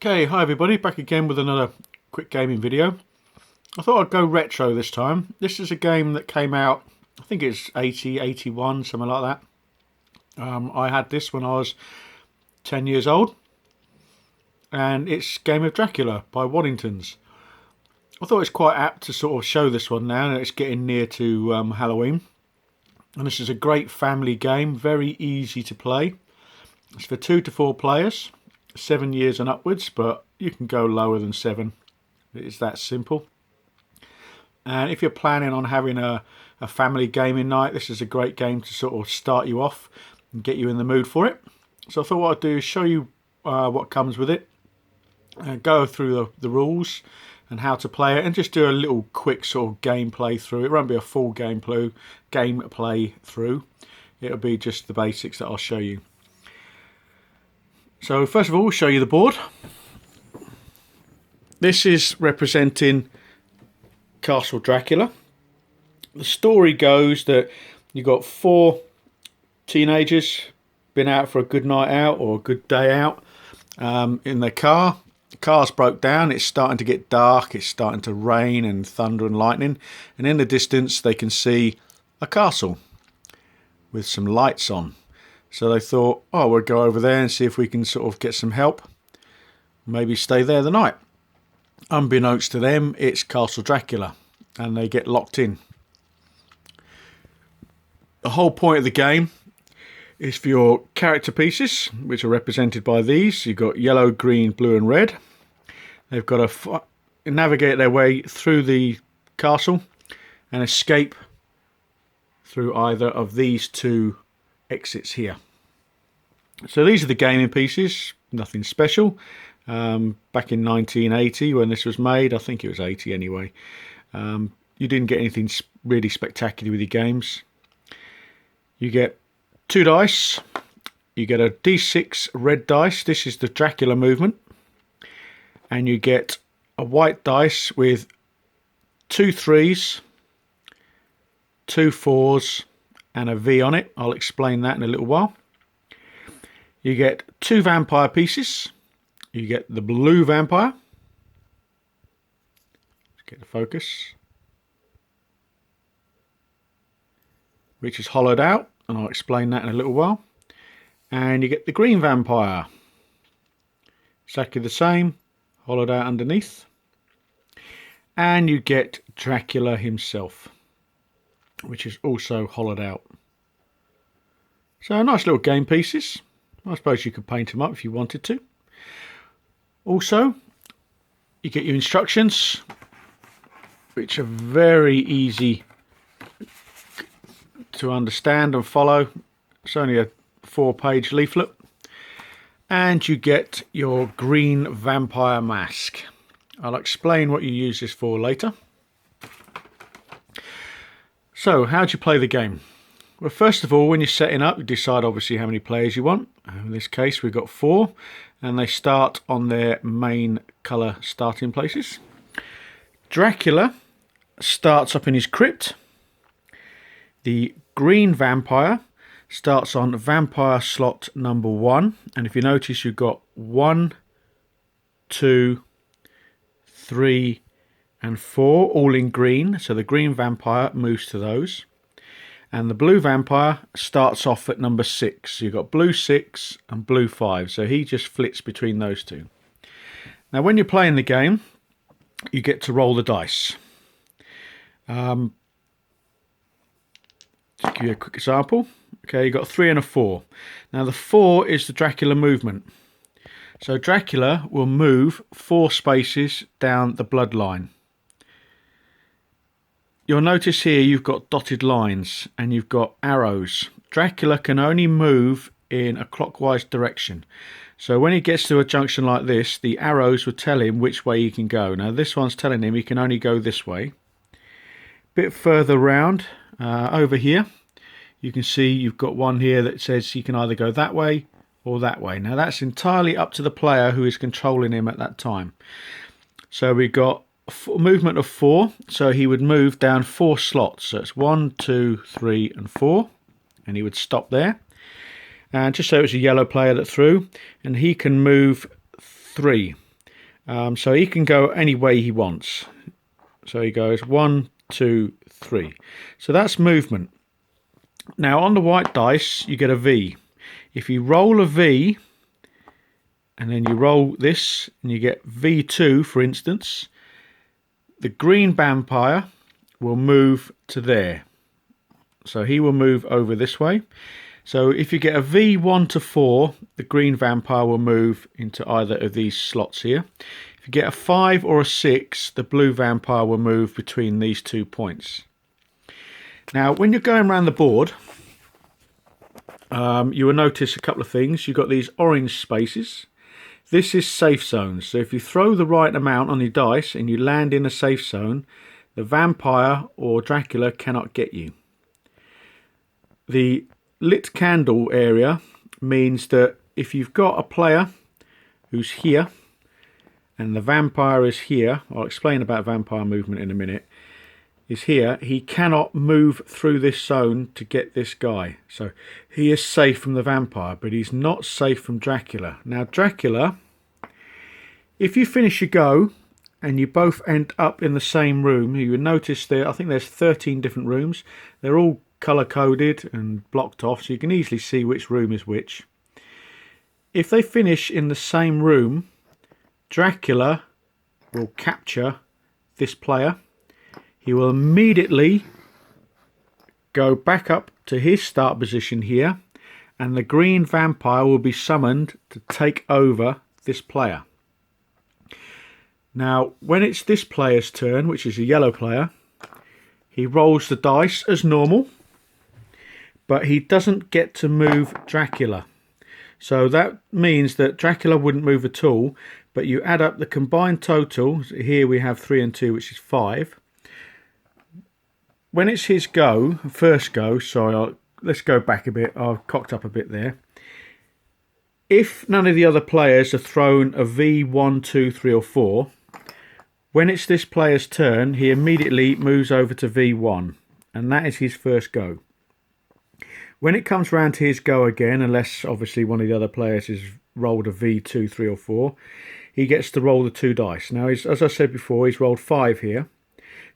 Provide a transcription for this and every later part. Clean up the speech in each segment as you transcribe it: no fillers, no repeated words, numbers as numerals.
Okay, hi everybody, back again with another quick gaming video. I thought I'd go retro this time. This is a game that came out, I think it's 80, 81, something like that. I had this when I was 10 years old, and it's Game of Dracula by Waddingtons. I thought it's quite apt to sort of show this one now, and it's getting near to Halloween. And this is a great family game, very easy to play. It's for 2 to 4 players. 7 years and upwards, but you can go lower than 7. It's that simple. And if you're planning on having a family gaming night, this is a great game to sort of start you off and get you in the mood for it. So I thought what I'd do is show you what comes with it, and go through the rules and how to play it, and just do a little quick sort of gameplay through. It won't be a full gameplay through. It'll be just the basics that I'll show you. So first of all, we'll show you the board. This is representing Castle Dracula. The story goes that you've got 4 teenagers been out for a good night out or a good day out in their car. The car's broke down, it's starting to get dark, it's starting to rain and thunder and lightning, and in the distance they can see a castle with some lights on. So they thought, oh, we'll go over there and see if we can sort of get some help. Maybe stay there the night. Unbeknownst to them, it's Castle Dracula, and they get locked in. The whole point of the game is for your character pieces, which are represented by these. You've got yellow, green, blue and red. They've got to navigate their way through the castle and escape through either of these 2 exits here. So these are the gaming pieces, nothing special. Back in 1980 when this was made, I think it was 80 anyway, you didn't get anything really spectacular with your games. You get 2 dice, you get a D6 red dice, this is the Dracula movement, and you get a white dice with 2 3s, 2 4s and a V on it. I'll explain that in a little while. You get 2 vampire pieces. You get the blue vampire. Let's get the focus. Which is hollowed out, and I'll explain that in a little while. And you get the green vampire. Exactly the same, hollowed out underneath. And you get Dracula himself, which is also hollowed out. So nice little game pieces. I suppose you could paint them up if you wanted to. Also, you get your instructions, which are very easy to understand and follow. It's only a 4-page leaflet. And you get your green vampire mask. I'll explain what you use this for later. So, how do you play the game? Well, first of all, when you're setting up, you decide obviously how many players you want. In this case, we've got 4, and they start on their main colour starting places. Dracula starts up in his crypt. The green vampire starts on vampire slot number 1, and if you notice, you've got 1, 2, 3, and 4, all in green, so the green vampire moves to those. And the blue vampire starts off at number 6. So you've got blue 6 and blue 5, so he just flits between those 2. Now when you're playing the game, you get to roll the dice. To give you a quick example, okay, you've got a 3 and a 4. Now the 4 is the Dracula movement. So Dracula will move 4 spaces down the bloodline. You'll notice here you've got dotted lines and you've got arrows. Dracula can only move in a clockwise direction. So when he gets to a junction like this, the arrows will tell him which way he can go. Now this one's telling him he can only go this way. Bit further round over here, you can see you've got one here that says he can either go that way or that way. Now that's entirely up to the player who is controlling him at that time. So we've got movement of 4, so he would move down 4 slots, so it's 1, 2, 3 and 4, and he would stop there. And just so it's a yellow player that threw, and he can move 3. So he can go any way he wants. So he goes 1, 2, 3. So that's movement. Now on the white dice you get a V. If you roll a V and then you roll this and you get V2, for instance, the green vampire will move to there. So he will move over this way. So if you get a V1 to 4, the green vampire will move into either of these slots here. If you get a 5 or a 6, the blue vampire will move between these 2 points. Now, when you're going around the board, you will notice a couple of things. You've got these orange spaces. This is safe zones. So if you throw the right amount on your dice and you land in a safe zone, the vampire or Dracula cannot get you. The lit candle area means that if you've got a player who's here and the vampire is here, I'll explain about vampire movement in a minute, is here, he cannot move through this zone to get this guy. So he is safe from the vampire, but he's not safe from Dracula. Now Dracula, if you finish your go and you both end up in the same room, you will notice there, I think there's 13 different rooms. They're all colour coded and blocked off, so you can easily see which room is which. If they finish in the same room, Dracula will capture this player. He will immediately go back up to his start position here, and the green vampire will be summoned to take over this player. Now, when it's this player's turn, which is a yellow player, he rolls the dice as normal, but he doesn't get to move Dracula. So that means that Dracula wouldn't move at all, but you add up the combined total. Here we have 3 and 2, which is 5. When it's his go, first go, sorry, let's go back a bit. I've cocked up a bit there. If none of the other players are thrown a V1, 2, 3 or 4, when it's this player's turn, he immediately moves over to V1, and that is his first go. When it comes round to his go again, unless obviously one of the other players has rolled a V2, 3 or 4, he gets to roll the 2 dice. Now, as I said before, he's rolled 5 here.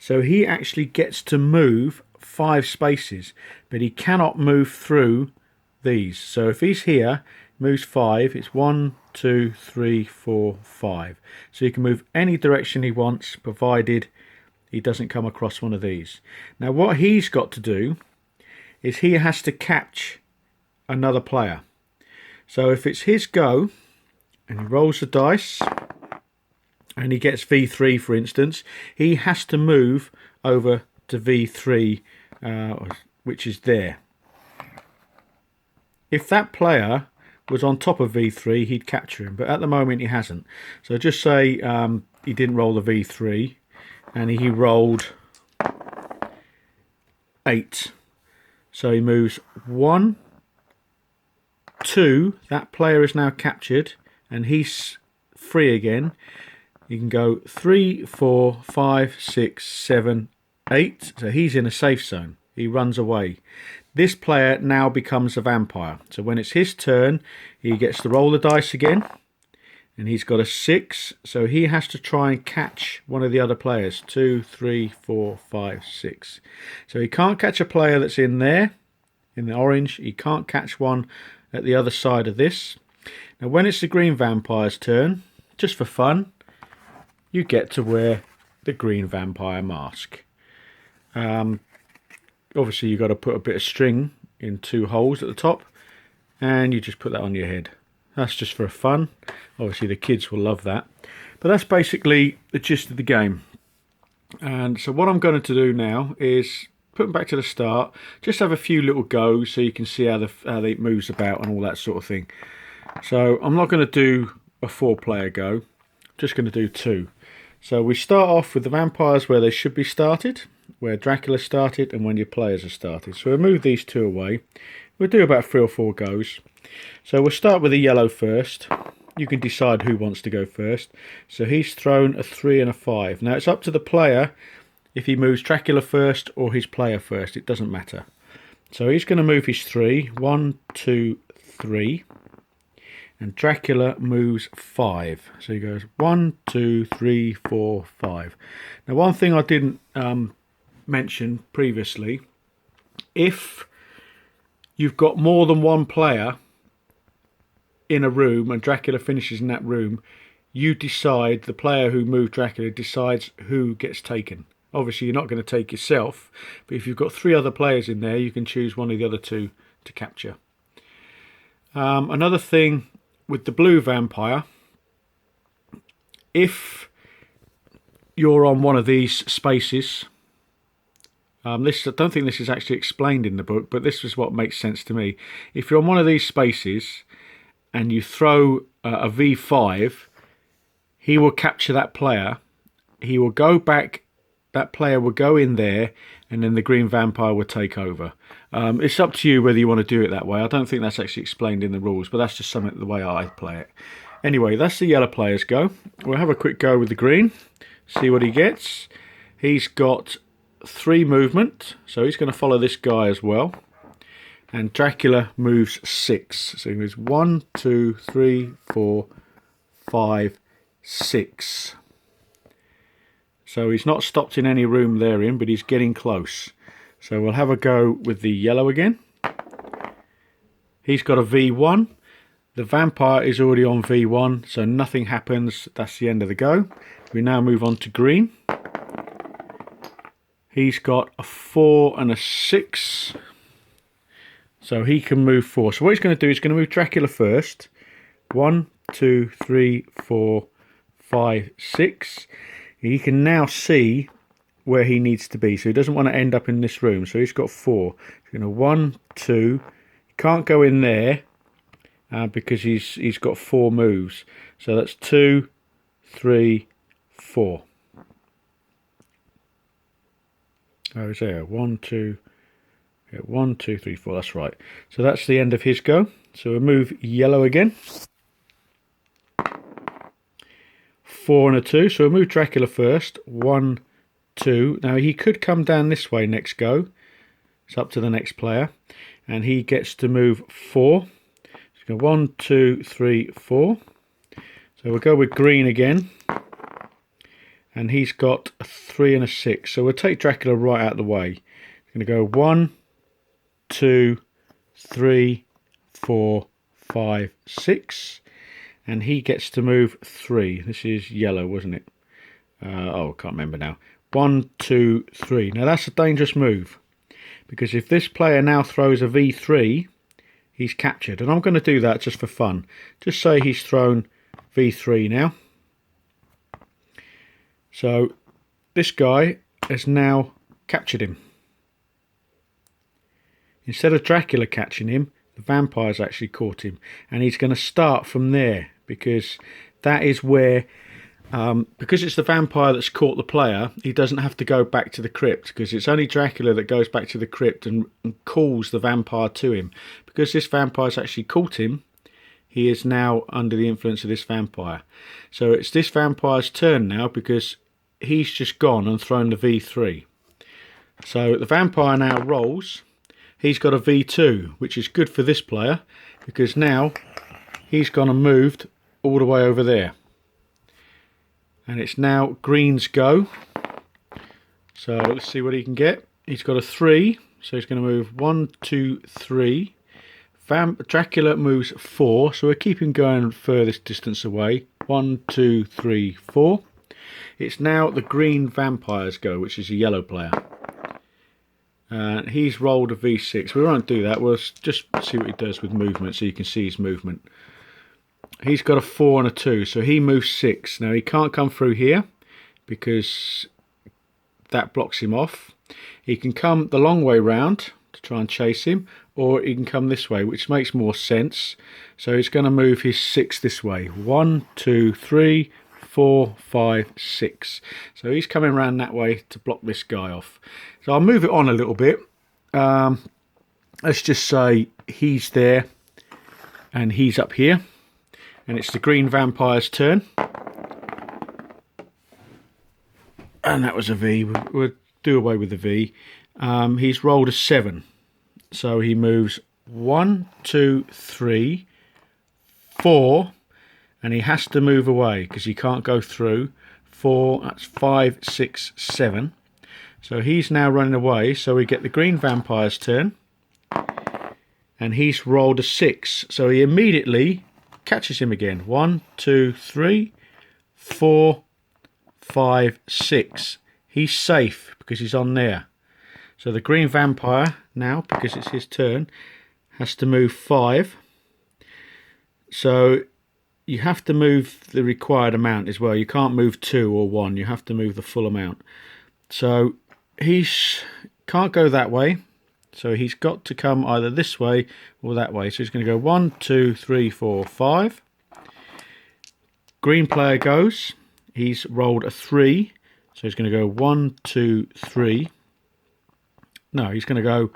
So he actually gets to move 5 spaces, but he cannot move through these. So if he's here, moves 5, it's 1, 2, 3, 4, 5. So he can move any direction he wants, provided he doesn't come across one of these. Now what he's got to do is he has to catch another player. So if it's his go, and he rolls the dice, and he gets V3 for instance, he has to move over to V3, which is there. If that player was on top of V3, he'd capture him, but at the moment he hasn't. So just say he didn't roll the V3 and he rolled 8. So he moves 1, 2, that player is now captured and he's free again. You can go 3, 4, 5, 6, 7, 8. So he's in a safe zone. He runs away. This player now becomes a vampire. So when it's his turn, he gets to roll the dice again. And he's got a 6. So he has to try and catch one of the other players. 2, 3, 4, 5, 6. So he can't catch a player that's in there, in the orange. He can't catch one at the other side of this. Now when it's the green vampire's turn, just for fun, you get to wear the green vampire mask. Obviously you've got to put a bit of string in 2 holes at the top, and you just put that on your head. That's just for fun. Obviously the kids will love that. But that's basically the gist of the game. And so what I'm going to do now is put them back to the start, just have a few little goes so you can see how it moves about and all that sort of thing. So I'm not going to do a 4-player go, I'm just going to do 2. So we start off with the vampires where they should be started, where Dracula started and when your players are started. So we'll move these 2 away. We'll do about 3 or 4 goes. So we'll start with the yellow first. You can decide who wants to go first. So he's thrown a 3 and a 5. Now it's up to the player if he moves Dracula first or his player first. It doesn't matter. So he's going to move his 3. 1, 2, 3. and Dracula moves 5. So he goes 1, 2, 3, 4, 5. Now, one thing I didn't mention previously, if you've got more than one player in a room and Dracula finishes in that room, you decide, the player who moved Dracula decides who gets taken. Obviously, you're not going to take yourself, but if you've got 3 other players in there, you can choose one of the other 2 to capture. Another thing with the blue vampire, if you're on one of these spaces, I don't think this is actually explained in the book, but this is what makes sense to me. If you're on one of these spaces and you throw a V5, he will capture that player. He will go back. That player will go in there, and then the green vampire will take over. It's up to you whether you want to do it that way. I don't think that's actually explained in the rules, but that's just something the way I play it. Anyway, that's the yellow player's go. We'll have a quick go with the green, see what he gets. He's got 3 movement, so he's going to follow this guy as well. And Dracula moves 6. So he moves 1, 2, 3, 4, 5, 6. So he's not stopped in any room they're in, but he's getting close. So we'll have a go with the yellow again. He's got a V1. The vampire is already on V1, so nothing happens. That's the end of the go. We now move on to green. He's got a 4 and a 6. So he can move 4. So what he's going to do is he's going to move Dracula first. 1, 2, 3, 4, 5, 6. He can now see where he needs to be. So he doesn't want to end up in this room. So he's got 4. He's going to 1, 2. He can't go in there because he's got 4 moves. So that's 2, 3, 4. Oh, is there 1, 2, 1, 2, 3, 4. That's right. So that's the end of his go. So we'll move yellow again. 4 and a 2. So we'll move Dracula first. 1, 2. Now he could come down this way next go. It's up to the next player. And he gets to move 4. So 1, 2, 3, 4. So we'll go with green again. And he's got a 3 and a 6. So we'll take Dracula right out of the way. We're going to go 1, 2, 3, 4, 5, 6. And he gets to move 3. This is yellow, wasn't it? I can't remember now. 1, 2, 3. Now that's a dangerous move, because if this player now throws a V3, he's captured. And I'm going to do that just for fun. Just say he's thrown V3 now. So this guy has now captured him. Instead of Dracula catching him, the vampire's actually caught him. And he's going to start from there, because that is where, because it's the vampire that's caught the player, he doesn't have to go back to the crypt, because it's only Dracula that goes back to the crypt and calls the vampire to him. Because this vampire's actually caught him, he is now under the influence of this vampire. So it's this vampire's turn now, because he's just gone and thrown the V3. So the vampire now rolls. He's got a V2, which is good for this player, because now he's gone and moved all the way over there. And it's now green's go. So let's see what he can get. He's got a 3, so he's going to move 1, 2, 3. Dracula moves 4, so we'll keep him going furthest distance away. 1, 2, 3, 4. It's now the green vampire's go, which is a yellow player. He's rolled a V6. We won't do that. We'll just see what he does with movement, so you can see his movement. He's got a 4 and a 2, so he moves 6. Now he can't come through here because that blocks him off. He can come the long way round to try and chase him, or he can come this way, which makes more sense. So he's going to move his 6 this way. 1, 2, 3, 4, 5, 6. So he's coming around that way to block this guy off. So I'll move it on a little bit. Let's just say he's there and he's up here. And it's the green vampire's turn. And that was a V. We'll do away with the V. He's rolled a 7. So he moves 1, 2, 3, 4, and he has to move away because he can't go through. 4, that's 5, 6, 7. So he's now running away, so we get the green vampire's turn. And he's rolled a 6, so he immediately catches him again. 1, 2, 3, 4, 5, 6. He's safe because he's on there. So the green vampire now, because it's his turn, has to move 5. So you have to move the required amount as well. You can't move 2 or 1. You have to move the full amount. So he can't go that way. So he's got to come either this way or that way. So he's going to go 1, 2, 3, 4, 5. Green player goes. He's rolled a 3. So he's going to go 1, 2, 3. No, he's going to go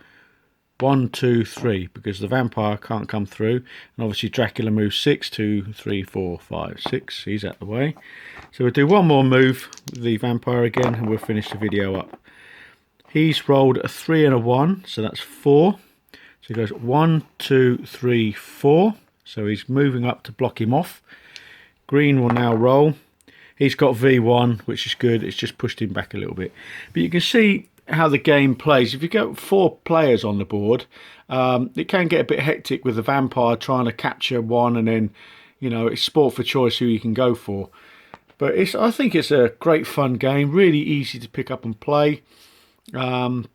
1, 2, 3 because the vampire can't come through. And obviously Dracula moves 6, 2, 3, 4, 5, 6. He's out the way. So we'll do one more move with the vampire again and we'll finish the video up. He's rolled a 3 and a 1, so that's 4. So he goes 1, 2, 3, 4. So he's moving up to block him off. Green will now roll. He's got V1, which is good. It's just pushed him back a little bit. But you can see how the game plays. If you got 4 players on the board, it can get a bit hectic with the vampire trying to capture one, and then, you know, it's sport for choice who you can go for. But I think it's a great fun game, really easy to pick up and play. When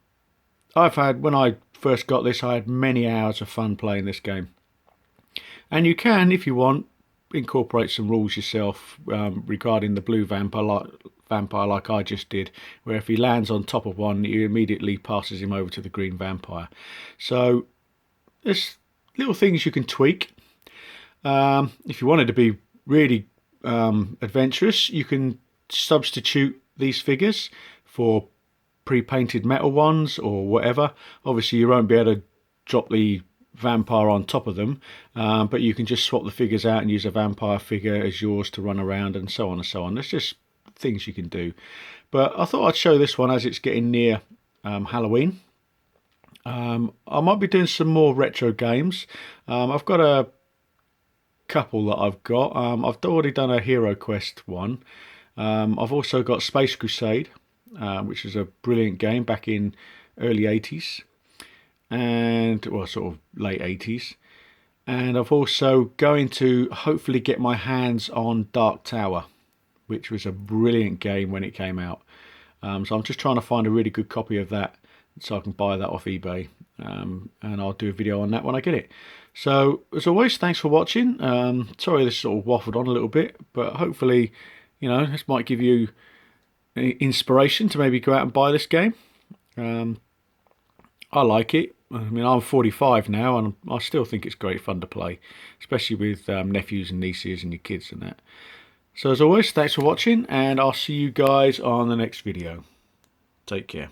I first got this, I had many hours of fun playing this game. And you can, if you want, incorporate some rules yourself regarding the blue vampire like I just did, where if he lands on top of one, he immediately passes him over to the green vampire. So there's little things you can tweak. If you wanted to be really adventurous, you can substitute these figures for pre-painted metal ones or whatever. Obviously you won't be able to drop the vampire on top of them, but you can just swap the figures out and use a vampire figure as yours to run around, and so on and so on. There's just things you can do. But I thought I'd show this one as it's getting near Halloween. I might be doing some more retro games. I've got a couple that I've got. I've already done a Hero Quest one. I've also got Space Crusade, which is a brilliant game back in early 80s. And well, sort of late 80s. And I've also going to hopefully get my hands on Dark Tower, which was a brilliant game when it came out. So I'm just trying to find a really good copy of that so I can buy that off eBay, and I'll do a video on that when I get it. So as always, thanks for watching. Sorry this sort of waffled on a little bit, but hopefully, you know, this might give you inspiration to maybe go out and buy this game. I like it. I mean, I'm 45 now, and I still think it's great fun to play, especially with nephews and nieces and your kids and that. So as always, thanks for watching, and I'll see you guys on the next video. Take care.